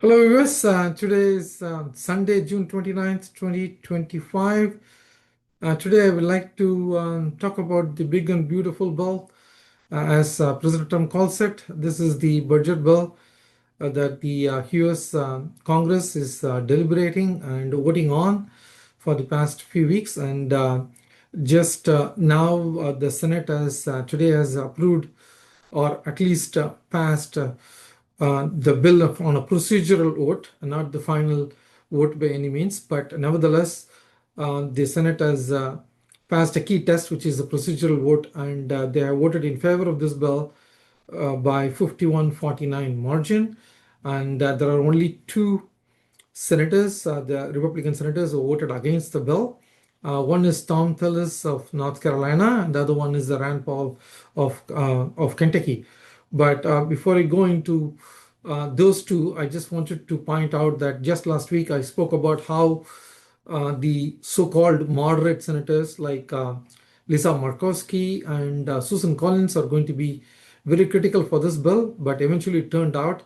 Hello, viewers. Today is Sunday, June 29th, 2025. Today, I would like to talk about the big and beautiful bill, as President Trump calls it. This is the budget bill that the US Congress is deliberating and voting on for the past few weeks. And just now, the Senate has today has approved or at least passed the bill on a procedural vote, not the final vote by any means, but nevertheless, the Senate has passed a key test, which is a procedural vote, and they have voted in favor of this bill by 51-49 margin. And there are only two senators, the Republican senators, who voted against the bill. One is Thom Tillis of North Carolina, and the other one is the Rand Paul of Kentucky. But before I go into those two, I just wanted to point out that just last week I spoke about how the so-called moderate senators like Lisa Murkowski and Susan Collins are going to be very critical for this bill, but eventually it turned out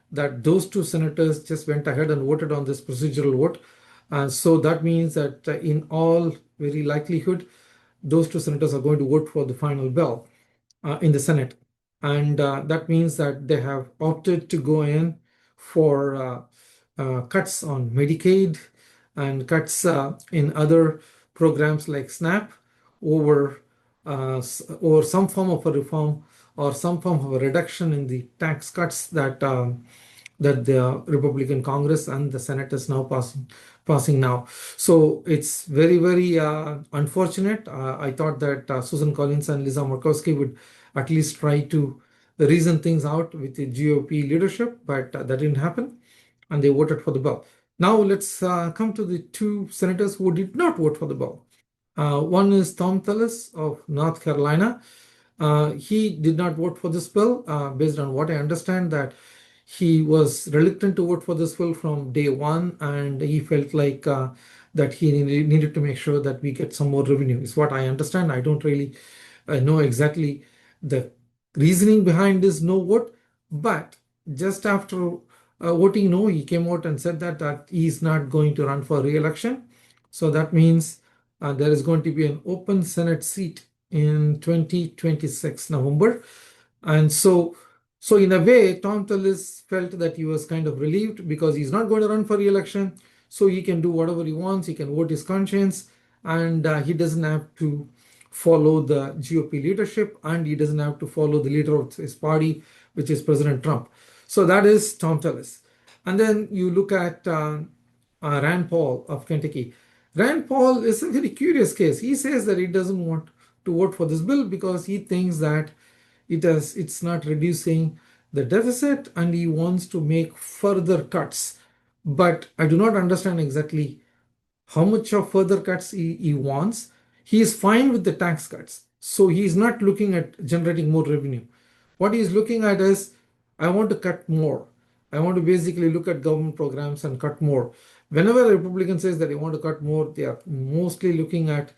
that those two senators just went ahead and voted on this procedural vote. And so that means that in all very likelihood, those two senators are going to vote for the final bill in the Senate. And that means that they have opted to go in for cuts on Medicaid and cuts in other programs like SNAP over, or some form of a reform or some form of a reduction in the tax cuts that the Republican Congress and the Senate is now passing now. So it's very, very unfortunate. I thought that Susan Collins and Lisa Murkowski would at least try to reason things out with the GOP leadership, but that didn't happen, and they voted for the bill. Now let's come to the two senators who did not vote for the bill. One is Thom Tillis of North Carolina. He did not vote for this bill, based on what I understand, that he was reluctant to vote for this bill from day one, and he felt like that he needed to make sure that we get some more revenue, is what I understand. I don't really know exactly the reasoning behind this no vote, but just after voting no, he came out and said that he is not going to run for re-election. So that means there is going to be an open Senate seat in 2026 November. And so in a way, Thom Tillis felt that he was kind of relieved because he's not going to run for re-election. So he can do whatever he wants. He can vote his conscience, and he doesn't have to follow the GOP leadership, and he doesn't have to follow the leader of his party, which is President Trump. So that is Thom Tillis. And then you look at Rand Paul of Kentucky. Rand Paul is a very curious case. He says that he doesn't want to vote for this bill because he thinks that it's not reducing the deficit, and he wants to make further cuts. But I do not understand exactly how much of further cuts he wants. He is fine with the tax cuts. So he is not looking at generating more revenue. What he is looking at is, I want to cut more. I want to basically look at government programs and cut more. Whenever a Republican says that they want to cut more, they are mostly looking at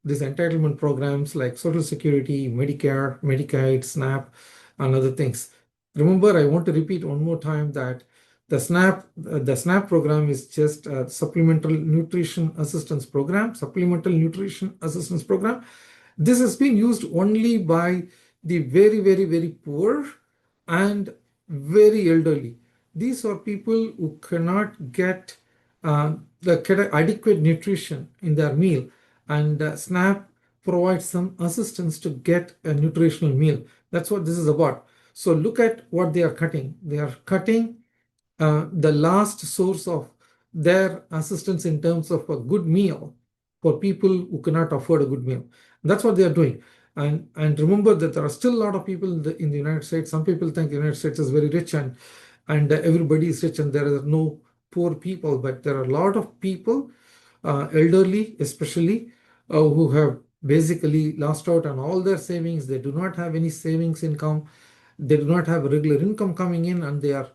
these entitlement programs like Social Security, Medicare, Medicaid, SNAP, and other things. Remember, I want to repeat one more time that the SNAP program is just a supplemental nutrition assistance program. This is being used only by the very, very, very poor and very elderly. These are people who cannot get the adequate nutrition in their meal, and SNAP provides some assistance to get a nutritional meal. That's what this is about. So look at what they are cutting. They are cutting the last source of their assistance in terms of a good meal for people who cannot afford a good meal. That's what they are doing. And remember that there are still a lot of people in the United States. Some people think the United States is very rich, and everybody is rich and there are no poor people. But there are a lot of people, elderly especially, who have basically lost out on all their savings. They do not have any savings income. They do not have a regular income coming in, and they are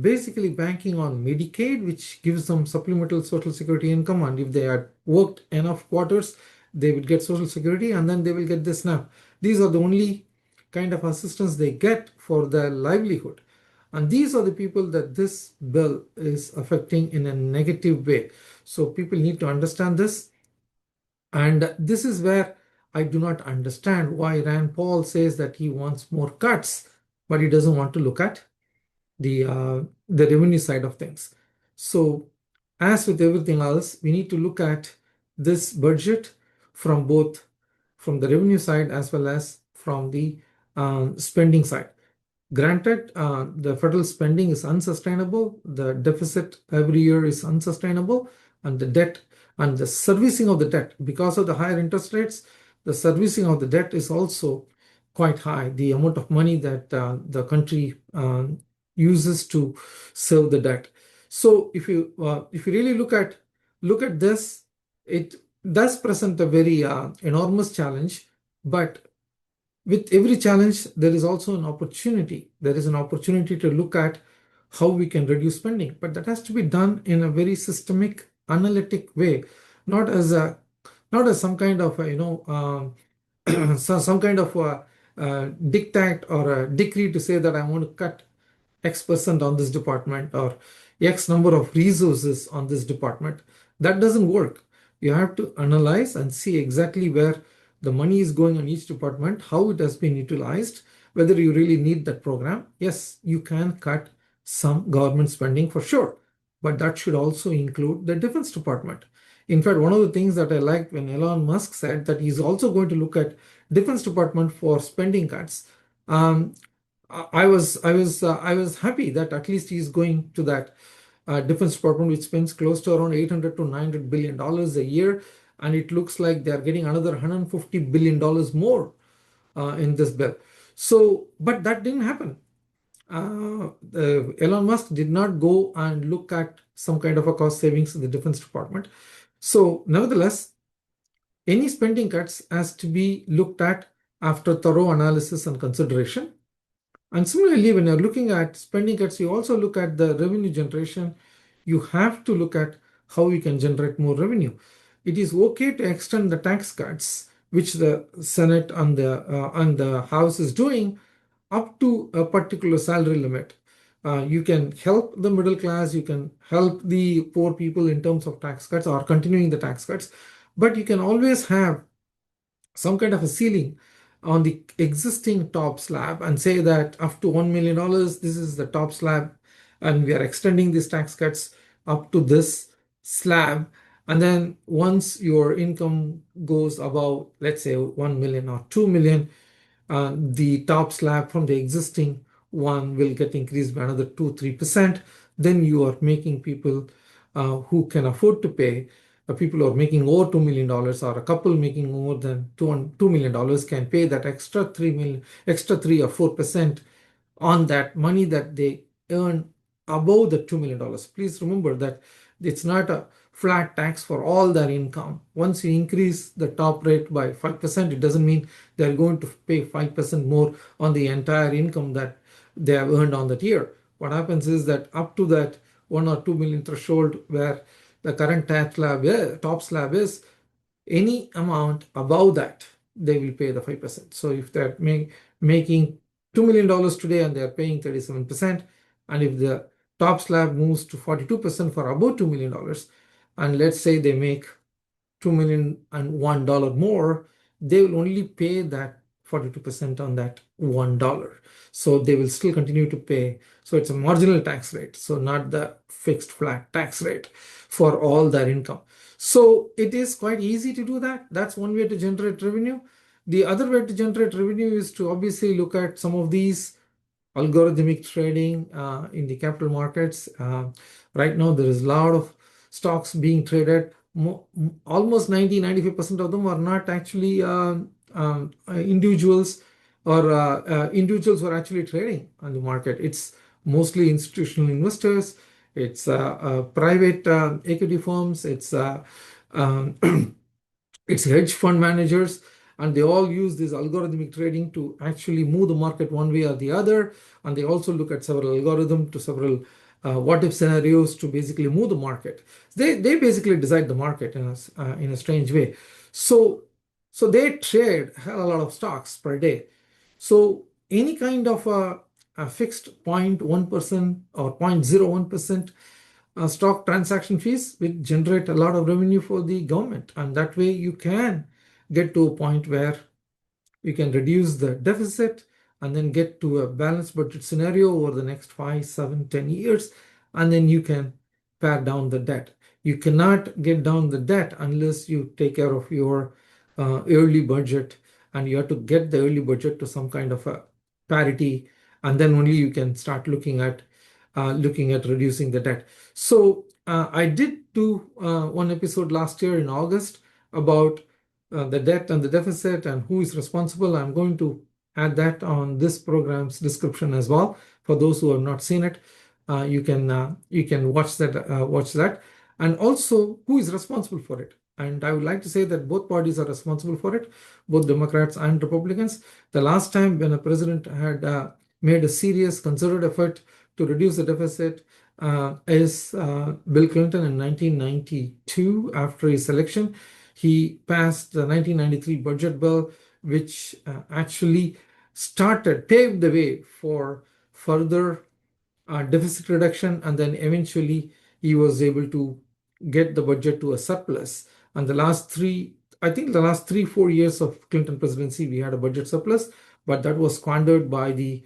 basically banking on Medicaid, which gives them supplemental Social Security income. And if they had worked enough quarters, they would get Social Security, and then they will get the SNAP. These are the only kind of assistance they get for their livelihood. And these are the people that this bill is affecting in a negative way. So people need to understand this. And this is where I do not understand why Rand Paul says that he wants more cuts, but he doesn't want to look at the revenue side of things. So, as with everything else, we need to look at this budget from both from the revenue side as well as from the spending side. Granted, the federal spending is unsustainable, the deficit every year is unsustainable, and the debt and the servicing of the debt, because of the higher interest rates, the servicing of the debt is also quite high. The amount of money that the country uses to serve the debt. So if you really look at this, it does present a very enormous challenge, but with every challenge, there is also an opportunity. There is an opportunity to look at how we can reduce spending, but that has to be done in a very systemic, analytic way, not as a not as some kind of some kind of dictate or a decree to say that I want to cut X% on this department or X number of resources on this department. That doesn't work. You have to analyze and see exactly where the money is going on each department, how it has been utilized, whether you really need that program. Yes, you can cut some government spending for sure, but that should also include the Defense Department. In fact, one of the things that I liked when Elon Musk said that he's also going to look at Defense Department for spending cuts. I was happy that at least he's going to that Defense Department, which spends close to around 800 to 900 billion dollars a year, and it looks like they are getting another 150 billion dollars more in this bill. So, but that didn't happen. Elon Musk did not go and look at some kind of a cost savings in the Defense Department. So, nevertheless, any spending cuts has to be looked at after thorough analysis and consideration. And similarly, when you're looking at spending cuts, you also look at the revenue generation. You have to look at how you can generate more revenue. It is okay to extend the tax cuts, which the Senate and the House is doing, up to a particular salary limit. You can help the middle class, you can help the poor people in terms of tax cuts or continuing the tax cuts, but you can always have some kind of a ceiling on the existing top slab and say that up to $1 million, this is the top slab, and we are extending these tax cuts up to this slab. And then once your income goes above, let's say 1 million or 2 million, the top slab from the existing one will get increased by another 2-3%. Then you are making people who can afford to pay, people who are making over $2 million or a couple making more than $2 million can pay that extra 3 or 4% on that money that they earn above the $2 million. Please remember that it's not a flat tax for all their income. Once you increase the top rate by 5%, it doesn't mean they're going to pay 5% more on the entire income that they have earned on that year. What happens is that up to that 1 or 2 million threshold where the current top slab is, any amount above that, they will pay the 5%. So if they're making $2 million today and they're paying 37%, and if the top slab moves to 42% for above $2 million, and let's say they make $2,001 more, they will only pay that 42% on that $1. So they will still continue to pay. So it's a marginal tax rate, so not the fixed flat tax rate for all their income. So it is quite easy to do that. That's one way to generate revenue. The other way to generate revenue is to obviously look at some of these algorithmic trading in the capital markets. Right now, there is a lot of stocks being traded. Almost 95% of them are not actually individuals or individuals who are actually trading on the market. It's mostly institutional investors. It's private equity firms. Um, it's hedge fund managers, and they all use this algorithmic trading to actually move the market one way or the other. And they also look at several algorithms to several what if scenarios to basically move the market. They basically decide the market in a strange way. So they trade a hell of a lot of stocks per day. So any kind of a fixed 0.1% or 0.01% stock transaction fees, which generate a lot of revenue for the government. And that way you can get to a point where you can reduce the deficit and then get to a balanced budget scenario over the next 5, 7, 10 years. And then you can pare down the debt. You cannot get down the debt unless you take care of your early budget, and you have to get the early budget to some kind of a parity, and then only you can start looking at reducing the debt. So I did do one episode last year in August about the debt and the deficit and who is responsible. I'm going to add that on this program's description as well. For those who have not seen it, you can watch that, and also who is responsible for it. And I would like to say that both parties are responsible for it, both Democrats and Republicans. The last time when a president had made a serious, concerted effort to reduce the deficit is Bill Clinton in 1992 after his election. He passed the 1993 budget bill, which actually paved the way for further deficit reduction, and then eventually he was able to get the budget to a surplus. And the last 4 years of Clinton presidency, we had a budget surplus, but that was squandered by the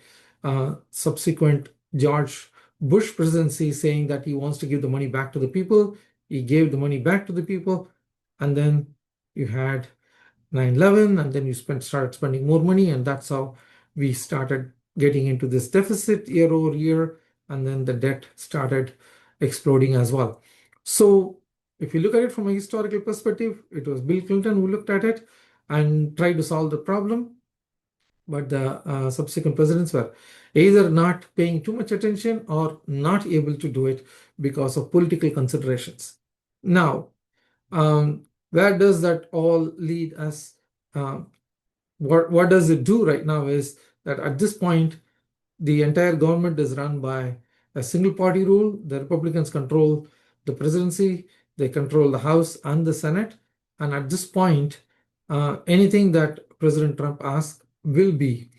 subsequent George Bush presidency, saying that he wants to give the money back to the people. He gave the money back to the people, and then you had 9/11, and then you started spending more money, and that's how we started getting into this deficit year over year, and then the debt started exploding as well. So if you look at it from a historical perspective, it was Bill Clinton who looked at it and tried to solve the problem, but the subsequent presidents were either not paying too much attention or not able to do it because of political considerations. Now, where does that all lead us? What does it do right now is that at this point, the entire government is run by a single party rule. The Republicans control the presidency, they control the House and the Senate. And at this point, anything that President Trump asks will be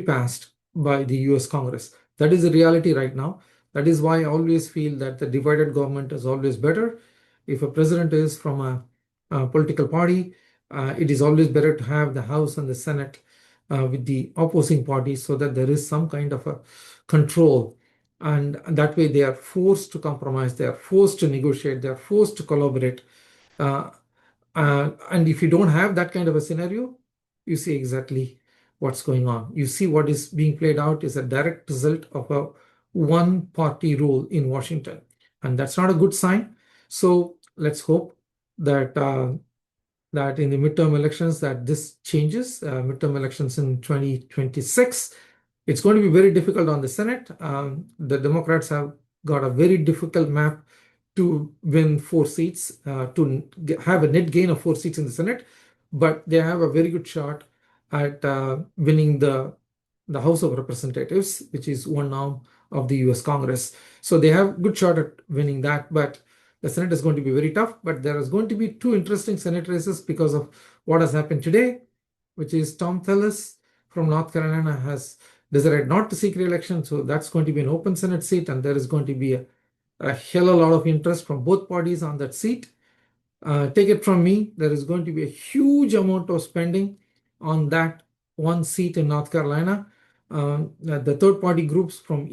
passed by the US Congress. That is the reality right now. That is why I always feel that the divided government is always better. If a president is from a political party, it is always better to have the House and the Senate with the opposing party, so that there is some kind of a control. And that way they are forced to compromise, they are forced to negotiate, they are forced to collaborate. And if you don't have that kind of a scenario, you see exactly what's going on. You see what is being played out is a direct result of a one-party rule in Washington. And that's not a good sign. So let's hope that that in the midterm elections that this changes. Midterm elections in 2026. It's going to be very difficult on the Senate. The Democrats have got a very difficult map to win 4 seats, to have a net gain of 4 seats in the Senate, but they have a very good shot at winning the House of Representatives, which is one arm of the US Congress. So they have a good shot at winning that, but the Senate is going to be very tough. But there is going to be 2 interesting Senate races because of what has happened today, which is Thom from North Carolina has decided not to seek re-election. So that's going to be an open Senate seat, and there is going to be a hell of a lot of interest from both parties on that seat. Take it from me, there is going to be a huge amount of spending on that one seat in North Carolina. The third party groups from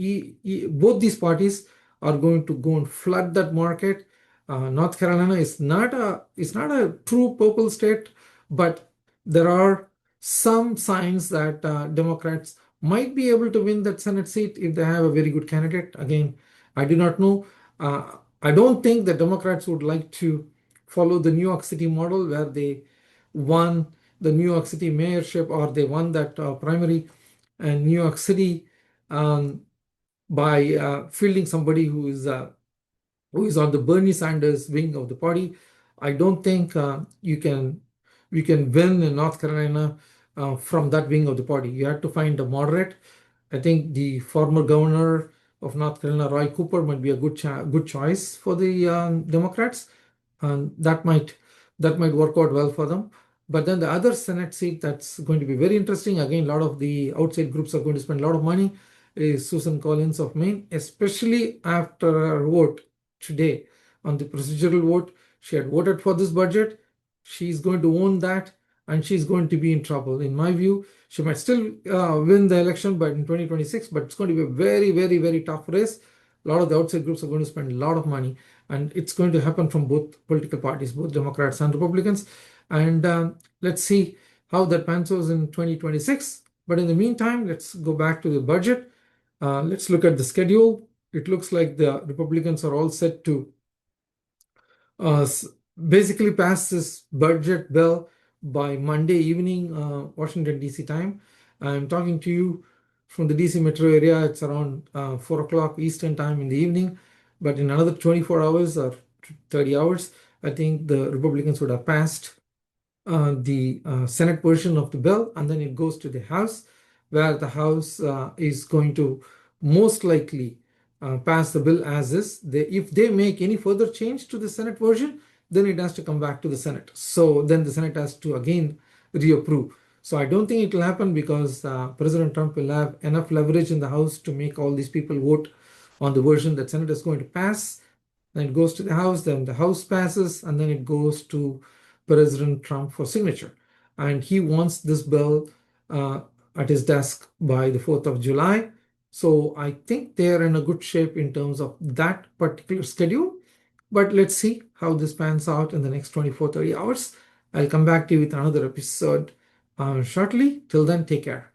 both these parties are going to go and flood that market. North Carolina is not a true purple state, but there are some signs that Democrats might be able to win that Senate seat if they have a very good candidate. Again, I do not know. I don't think the Democrats would like to follow the New York City model where they won the New York City mayorship, or they won that primary in New York City by fielding somebody who is on the Bernie Sanders wing of the party. I don't think we can win in North Carolina from that wing of the party. You have to find a moderate. I think the former governor of North Carolina, Roy Cooper, might be a good choice for the Democrats, and that might work out well for them. But then the other Senate seat that's going to be very interesting. Again, a lot of the outside groups are going to spend a lot of money. is Susan Collins of Maine, especially after her vote today on the procedural vote. She had voted for this budget. She's going to own that, and she's going to be in trouble. In my view, she might still win the election, but in 2026, but it's going to be a very, very, very tough race. A lot of the outside groups are going to spend a lot of money, and it's going to happen from both political parties, both Democrats and Republicans. And let's see how that pans out in 2026. But in the meantime, let's go back to the budget. Let's look at the schedule. It looks like the Republicans are all set to basically pass this budget bill by Monday evening, Washington, D.C. time. I'm talking to you from the D.C. metro area. It's around 4 o'clock Eastern time in the evening. But in another 24 hours or 30 hours, I think the Republicans would have passed the Senate version of the bill, and then it goes to the House, where the House is going to most likely pass the bill as is. If they make any further change to the Senate version, then it has to come back to the Senate. So then the Senate has to again reapprove. So I don't think it will happen because President Trump will have enough leverage in the House to make all these people vote on the version that Senate is going to pass. Then it goes to the House, then the House passes, and then it goes to President Trump for signature. And he wants this bill at his desk by the 4th of July. So I think they are in a good shape in terms of that particular schedule. But let's see how this pans out in the next 24, 30 hours. I'll come back to you with another episode shortly. Till then, take care.